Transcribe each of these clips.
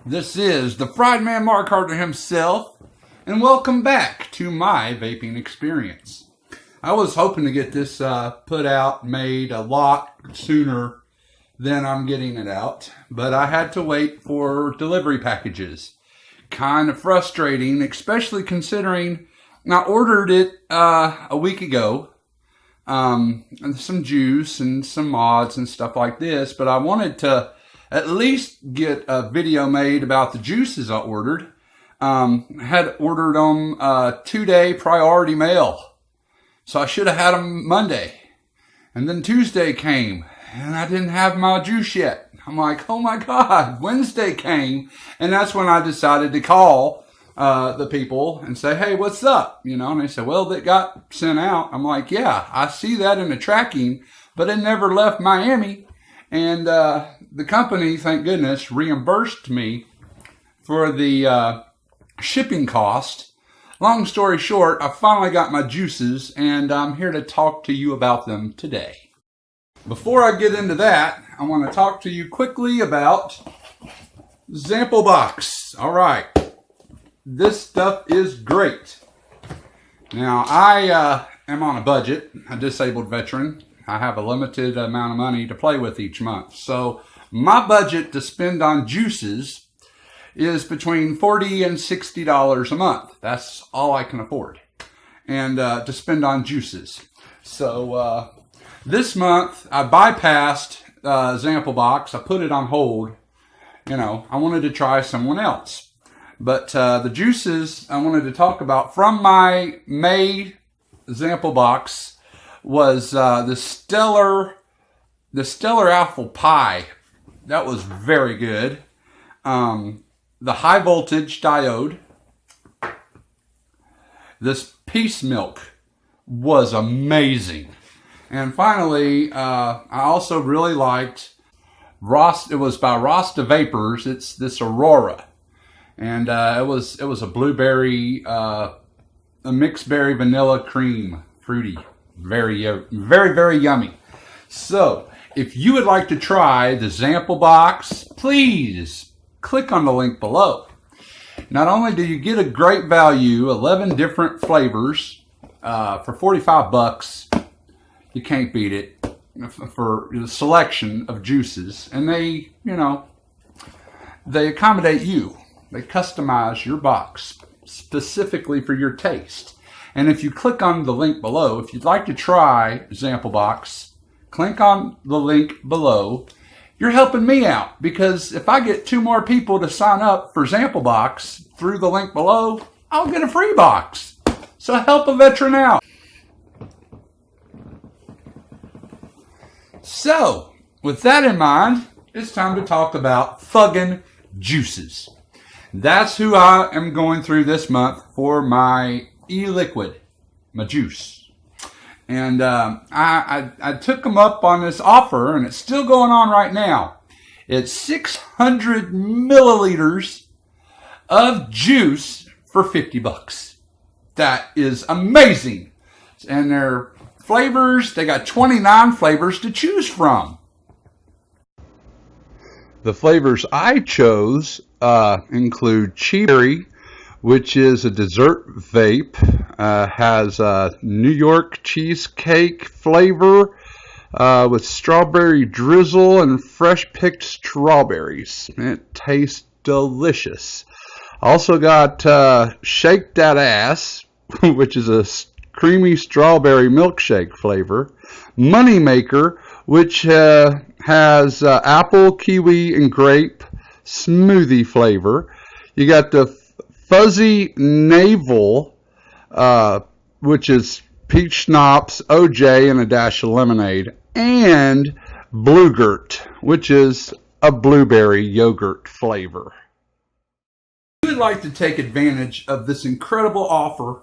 This is the Fried Man Mark Harder himself, and welcome back to my vaping experience. I was hoping to get this put out, made a lot sooner than I'm getting it out, but I had to wait for delivery packages. Kind of frustrating, especially considering I ordered it a week ago. Some juice and some mods and stuff like this, but I wanted to at least get a video made about the juices I ordered. Had ordered them 2-day priority mail, so I should have had them Monday. And then Tuesday came, and I didn't have my juice yet. I'm like, oh my God, Wednesday came, and that's when I decided to call the people and say, hey, what's up? You know, and they said, well, it got sent out. I'm like, yeah, I see that in the tracking, but it never left Miami. And the company, thank goodness, reimbursed me for the shipping cost. Long story short, I finally got my juices, and I'm here to talk to you about them today. Before I get into that, I want to talk to you quickly about ZampleBox. All right, this stuff is great. Now, I am on a budget, a disabled veteran. I have a limited amount of money to play with each month. So my budget to spend on juices is between $40 and $60 a month. That's all I can afford. And to spend on juices. So this month I bypassed ZampleBox. I put it on hold. You know, I wanted to try someone else. But the juices I wanted to talk about from my May ZampleBox was the stellar apple pie. That was very good. The high voltage diode. This peace milk was amazing. And finally, I also really liked it was by Rasta Vapors. It's this Aurora, and it was a blueberry, a mixed berry vanilla cream, fruity. Very, very yummy. So, if you would like to try the ZampleBox, please click on the link below. Not only do you get a great value, 11 different flavors for 45 bucks, you can't beat it for the selection of juices. And they, you know, they accommodate you. They customize your box specifically for your taste. And if you click on the link below, if you'd like to try ZampleBox, click on the link below. You're helping me out, because if I get 2 more people to sign up for ZampleBox through the link below, I'll get a free box. So help a veteran out. So, with that in mind, it's time to talk about Fuggin juices. That's who I am going through this month for my e-liquid, my juice. And I took them up on this offer, and it's still going on right now. It's 600 milliliters of juice for 50 bucks. That is amazing. And their flavors, they got 29 flavors to choose from. The flavors I chose include cherry, which is a dessert vape, has a New York cheesecake flavor with strawberry drizzle and fresh picked strawberries. It tastes delicious. Also got Shake That Ass, which is a creamy strawberry milkshake flavor. Moneymaker, which has apple, kiwi, and grape smoothie flavor. You got the Fuzzy Navel, which is peach schnapps, OJ, and a dash of lemonade, and Bluegurt, which is a blueberry yogurt flavor. If you would like to take advantage of this incredible offer,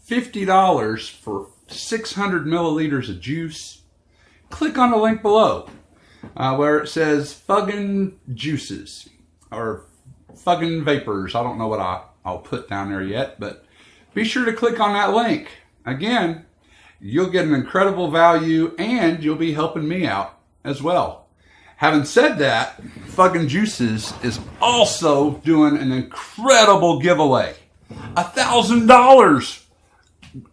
$50 for 600 milliliters of juice, click on the link below where it says Fuggin Juices, or Fuggin Vapors. I don't know what I'll put down there yet, but be sure to click on that link. Again, you'll get an incredible value, and you'll be helping me out as well. Having said that, Fuggin Juices is also doing an incredible giveaway. $1,000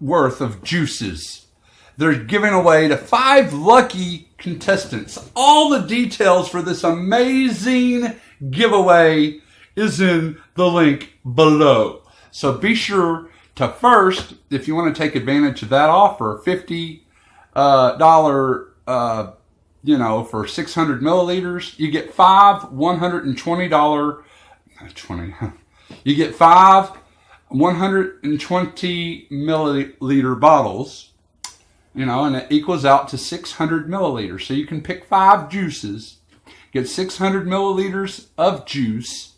worth of juices. They're giving away to 5 lucky contestants. All the details for this amazing giveaway is in the link below. So be sure to first, if you want to take advantage of that offer, $50 for 600 milliliters, you get 5 $120, you get 5 120 milliliter bottles, and it equals out to 600 milliliters. So you can pick 5 juices, get 600 milliliters of juice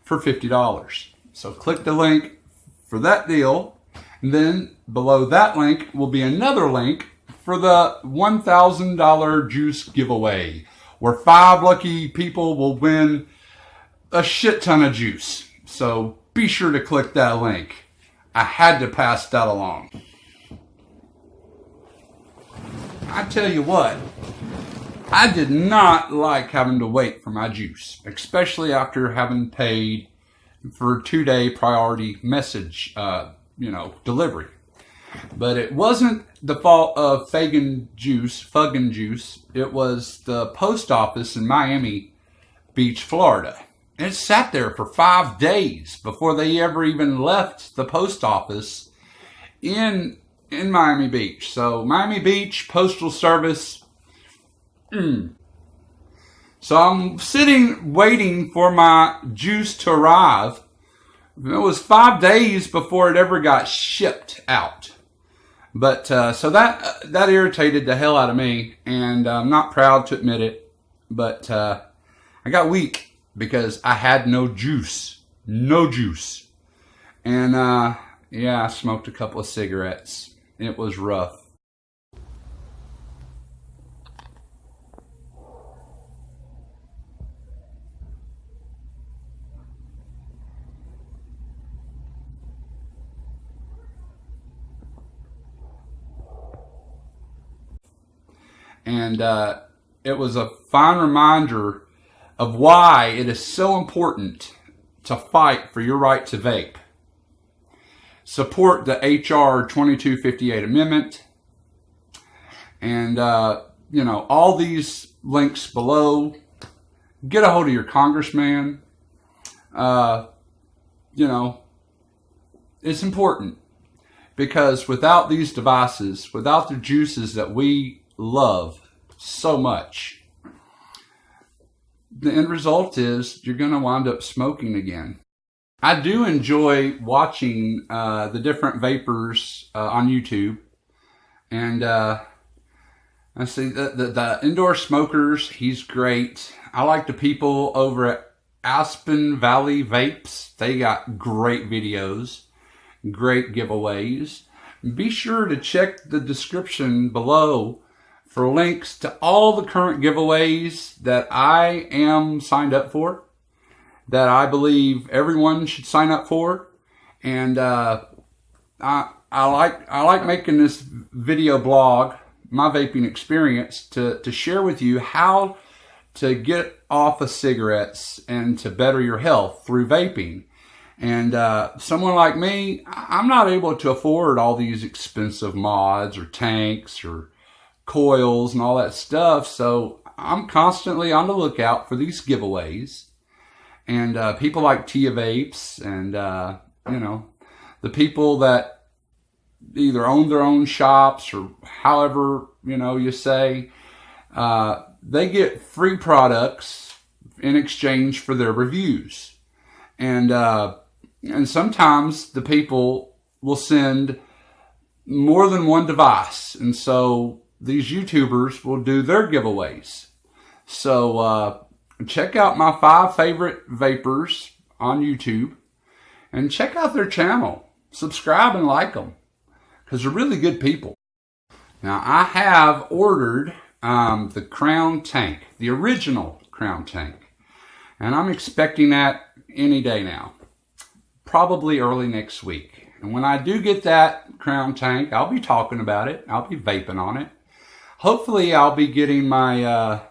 for $50. So click the link for that deal. And then below that link will be another link for the $1,000 juice giveaway, where 5 lucky people will win a shit ton of juice. So be sure to click that link. I had to pass that along. I tell you what, I did not like having to wait for my juice, especially after having paid for 2-day priority message, delivery. But it wasn't the fault of Fuggin Juice. It was the post office in Miami Beach, Florida. And it sat there for 5 days before they ever even left the post office in Miami Beach. So Miami Beach Postal Service. So I'm sitting waiting for my juice to arrive. It was 5 days before it ever got shipped out. But so that irritated the hell out of me, and I'm not proud to admit it. But I got weak because I had no juice. And I smoked a couple of cigarettes. It was rough. And it was a fine reminder of why it is so important to fight for your right to vape. Support the HR 2258 amendment. And, all these links below. Get a hold of your congressman. It's important. Because without these devices, without the juices that we love so much, the end result is you're going to wind up smoking again. I do enjoy watching the different vapors on YouTube, and I see the indoor smokers. He's great. I like the people over at Aspen Valley Vapes. They got great videos, great giveaways. Be sure to check the description below for links to all the current giveaways that I am signed up for, that I believe everyone should sign up for. And I like making this video blog, my vaping experience, to share with you how to get off of cigarettes and to better your health through vaping. And someone like me, I'm not able to afford all these expensive mods or tanks or coils and all that stuff, so I'm constantly on the lookout for these giveaways. And people like Tia Vapes and the people that either own their own shops or however you say, they get free products in exchange for their reviews. And sometimes the people will send more than one device, and so these YouTubers will do their giveaways. So check out my 5 favorite vapors on YouTube, and check out their channel. Subscribe and like them, because they're really good people. Now, I have ordered the Crown Tank, the original Crown Tank, and I'm expecting that any day now, probably early next week. And when I do get that Crown Tank, I'll be talking about it. I'll be vaping on it. Hopefully, I'll be getting my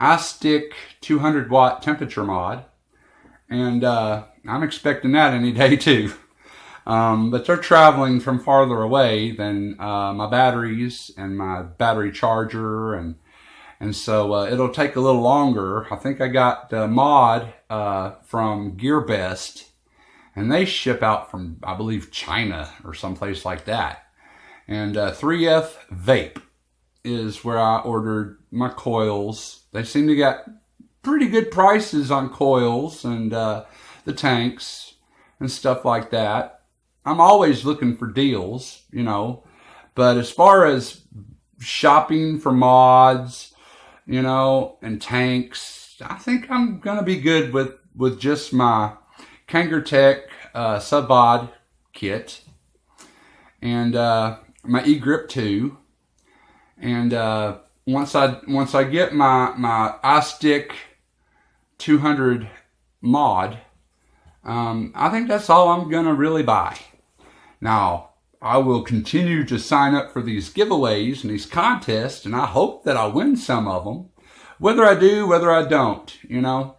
iStick 200 watt temperature mod. And I'm expecting that any day too. But they're traveling from farther away than my batteries and my battery charger, and so it'll take a little longer. I think I got the mod from GearBest, and they ship out from, I believe, China or someplace like that. And 3F Vape is where I ordered my coils. They seem to get pretty good prices on coils and the tanks and stuff like that. I'm always looking for deals, you know, but as far as shopping for mods, you know, and tanks, I think I'm going to be good with just my Kanger Tech sub-bod kit and my eGrip 2. And once I get my iStick 200 mod, I think that's all I'm going to really buy. Now, I will continue to sign up for these giveaways and these contests, and I hope that I win some of them. Whether I do, whether I don't, you know,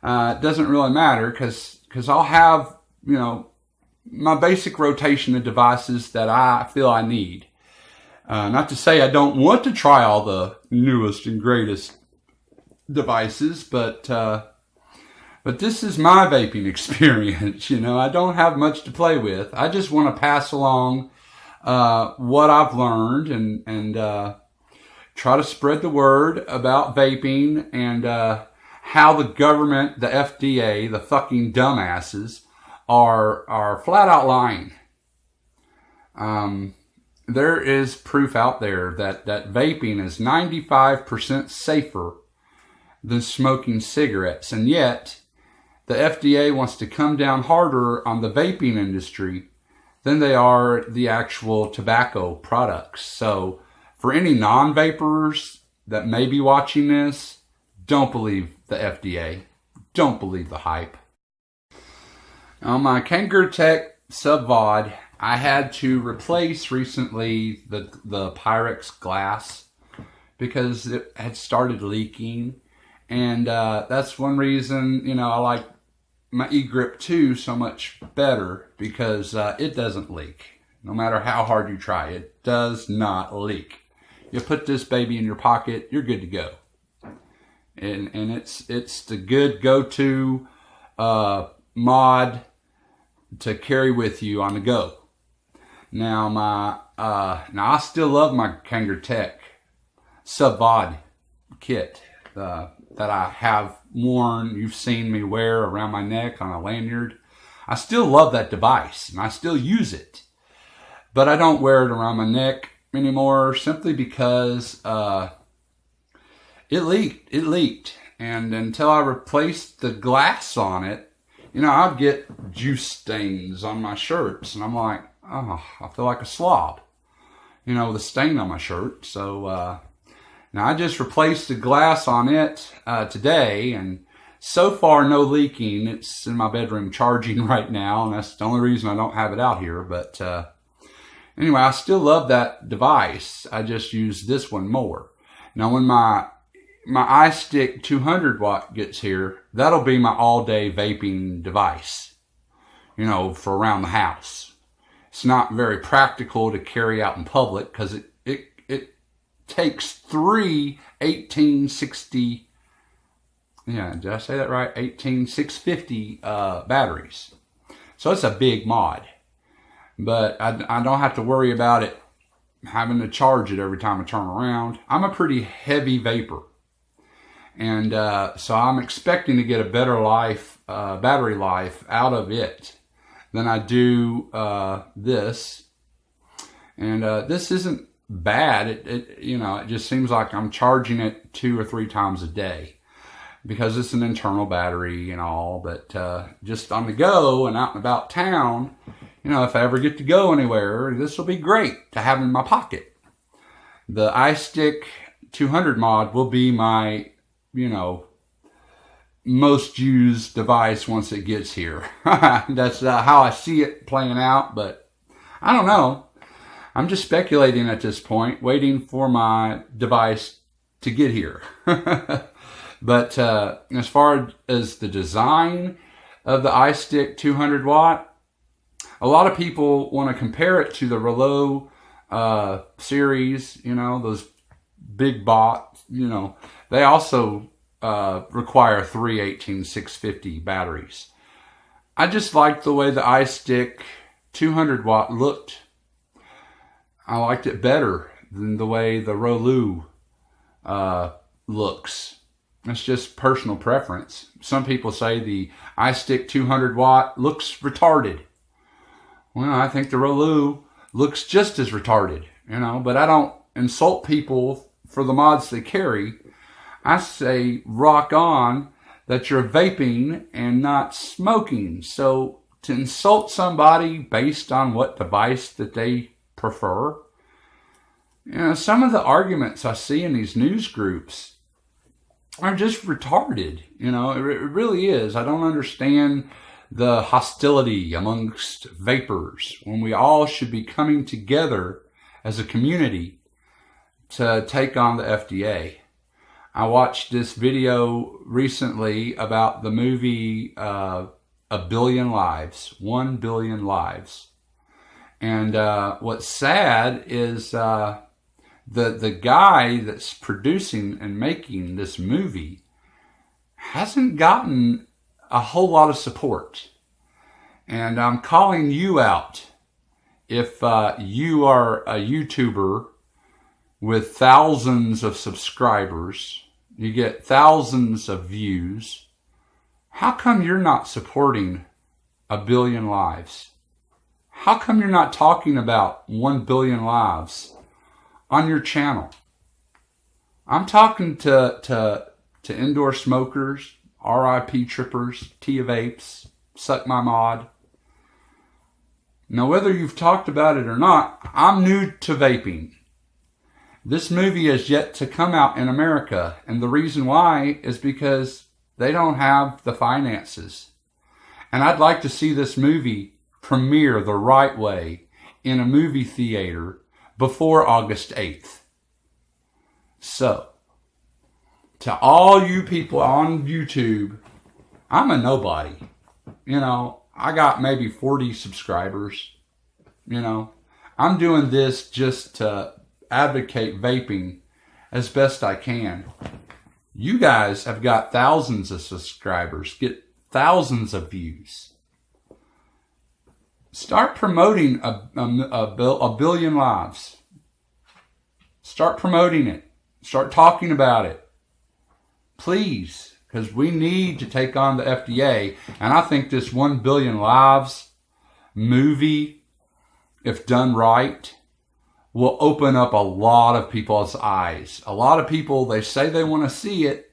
it doesn't really matter, because I'll have, you know, my basic rotation of devices that I feel I need. Not to say I don't want to try all the newest and greatest devices, but this is my vaping experience. You know, I don't have much to play with. I just want to pass along what I've learned and try to spread the word about vaping and how the government, the FDA, the fucking dumbasses are flat out lying. There is proof out there that vaping is 95% safer than smoking cigarettes, and yet the FDA wants to come down harder on the vaping industry than they are the actual tobacco products. So for any non-vapors that may be watching this, don't believe the FDA. Don't believe the hype. On my Kanger Tech sub-vod, I had to replace recently the Pyrex glass because it had started leaking. And that's one reason, you know, I like my eGrip 2 so much better, because it doesn't leak. No matter how hard you try, it does not leak. You put this baby in your pocket, you're good to go. And it's the good go-to mod to carry with you on the go. Now now I still love my Kanger Tech sub-vod kit that I have worn. You've seen me wear around my neck on a lanyard. I still love that device and I still use it, but I don't wear it around my neck anymore simply because it leaked, and until I replaced the glass on it, you know, I'd get juice stains on my shirts, and I'm like, oh, I feel like a slob, you know, with a stain on my shirt. So now I just replaced the glass on it today, and so far no leaking. It's in my bedroom charging right now, and that's the only reason I don't have it out here. But anyway, I still love that device. I just use this one more. Now when my iStick 200 watt gets here, that'll be my all-day vaping device, you know, for around the house. It's not very practical to carry out in public because it takes three 1860, yeah, did I say that right? 18650 batteries. So it's a big mod. But I don't have to worry about it having to charge it every time I turn around. I'm a pretty heavy vapor. And so I'm expecting to get a better life, battery life out of it than I do this. And this isn't bad. It you know, it just seems like I'm charging it 2 or 3 times a day because it's an internal battery and all. But just on the go and out and about town, you know, if I ever get to go anywhere, this will be great to have in my pocket. The iStick 200 mod will be my, you know, most used device once it gets here. That's how I see it playing out, but I don't know. I'm just speculating at this point, waiting for my device to get here. But as far as the design of the iStick 200 watt, a lot of people want to compare it to the Reuleaux series, you know, those big bots, you know. They also require 3 18650 batteries. I just liked the way the iStick 200 watt looked. I liked it better than the way the Reuleaux looks. It's just personal preference. Some people say the iStick 200 watt looks retarded. Well, I think the Reuleaux looks just as retarded, you know, but I don't insult people for the mods they carry. I say rock on that you're vaping and not smoking. So to insult somebody based on what device that they prefer, you know, some of the arguments I see in these news groups are just retarded. You know, it really is. I don't understand the hostility amongst vapors when we all should be coming together as a community to take on the FDA. I watched this video recently about the movie A Billion Lives, 1 Billion Lives. And what's sad is the guy that's producing and making this movie hasn't gotten a whole lot of support. And I'm calling you out. If you are a YouTuber with thousands of subscribers, you get thousands of views, how come you're not supporting A Billion Lives? How come you're not talking about 1 billion lives on your channel? I'm talking to indoor smokers, RIP trippers, Tia Vapes, Suck My Mod. Now, whether you've talked about it or not, I'm new to vaping. This movie is yet to come out in America, and the reason why is because they don't have the finances. And I'd like to see this movie premiere the right way in a movie theater before August 8th. So, to all you people on YouTube, I'm a nobody. You know, I got maybe 40 subscribers. You know, I'm doing this just to advocate vaping as best I can. You guys have got thousands of subscribers, get thousands of views. Start promoting a billion lives. Start promoting it. Start talking about it. Please, because we need to take on the FDA. And I think this 1 billion lives movie, if done right, will open up a lot of people's eyes. A lot of people, they say they want to see it,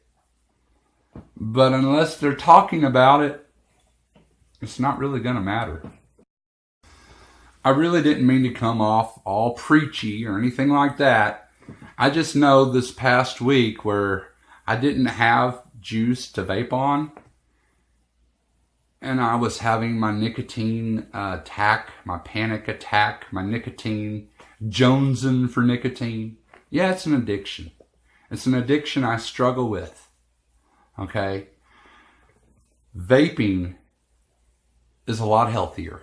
but unless they're talking about it, it's not really going to matter. I really didn't mean to come off all preachy or anything like that. I just know this past week where I didn't have juice to vape on, and I was having my nicotine attack, my panic attack, my nicotine jonesing for nicotine. Yeah, it's an addiction. It's an addiction I struggle with. Okay? Vaping is a lot healthier.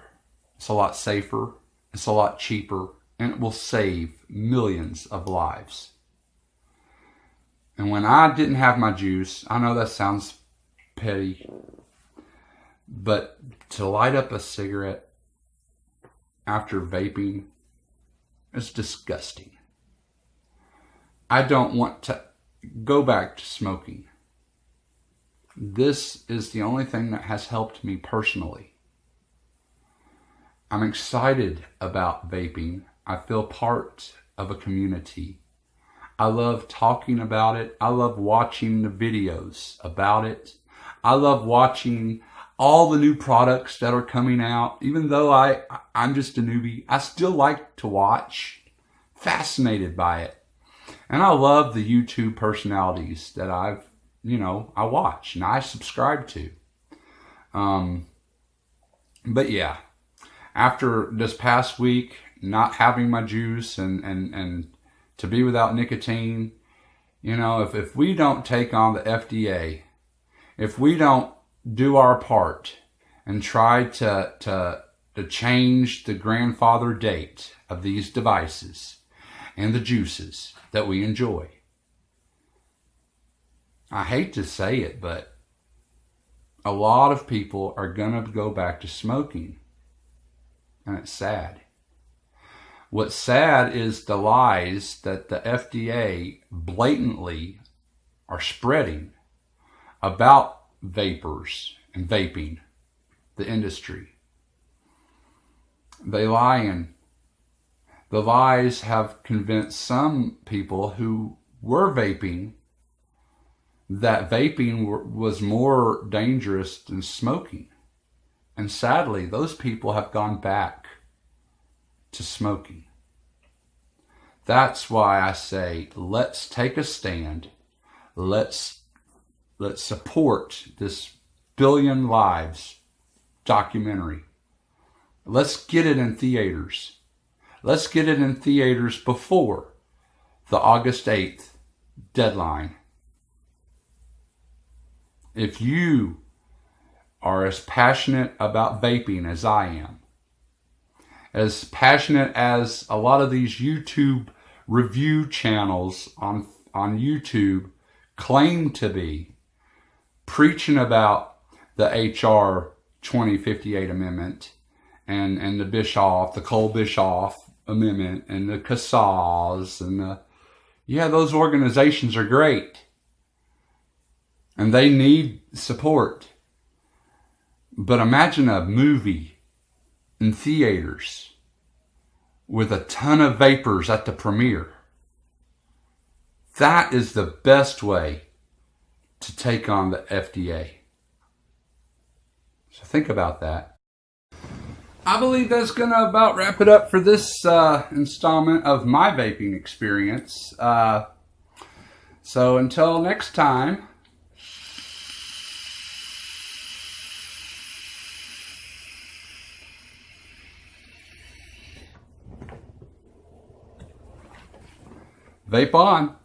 It's a lot safer. It's a lot cheaper. And it will save millions of lives. And when I didn't have my juice, I know that sounds petty, but to light up a cigarette after vaping is disgusting. I don't want to go back to smoking. This is the only thing that has helped me personally. I'm excited about vaping. I feel part of a community. I love talking about it. I love watching the videos about it. I love watching all the new products that are coming out. Even though I'm just a newbie, I still like to watch. Fascinated by it. And I love the YouTube personalities that I watch and I subscribe to. But yeah, after this past week, not having my juice and to be without nicotine, You know, if we don't take on the FDA, if we don't do our part and try to change the grandfather date of these devices and the juices that we enjoy, I hate to say it, but a lot of people are going to go back to smoking. And it's sad. What's sad is the lies that the FDA blatantly are spreading about vapors and vaping, the industry. They lie, and the lies have convinced some people who were vaping that vaping was more dangerous than smoking. And sadly, those people have gone back to smoking. That's why I say, let's take a stand. Let's support this Billion Lives documentary. Let's get it in theaters. Let's get it in theaters before the August 8th deadline. If you are as passionate about vaping as I am, as passionate as a lot of these YouTube review channels on YouTube claim to be, preaching about the HR 2058 amendment and the Bischoff, the Cole Bischoff amendment, and the CASAs, and those organizations are great. And they need support. But imagine a movie in theaters with a ton of vapors at the premiere. That is the best way to take on the FDA. So think about that. I believe that's going to about wrap it up for this installment of my vaping experience. So until next time, vape on.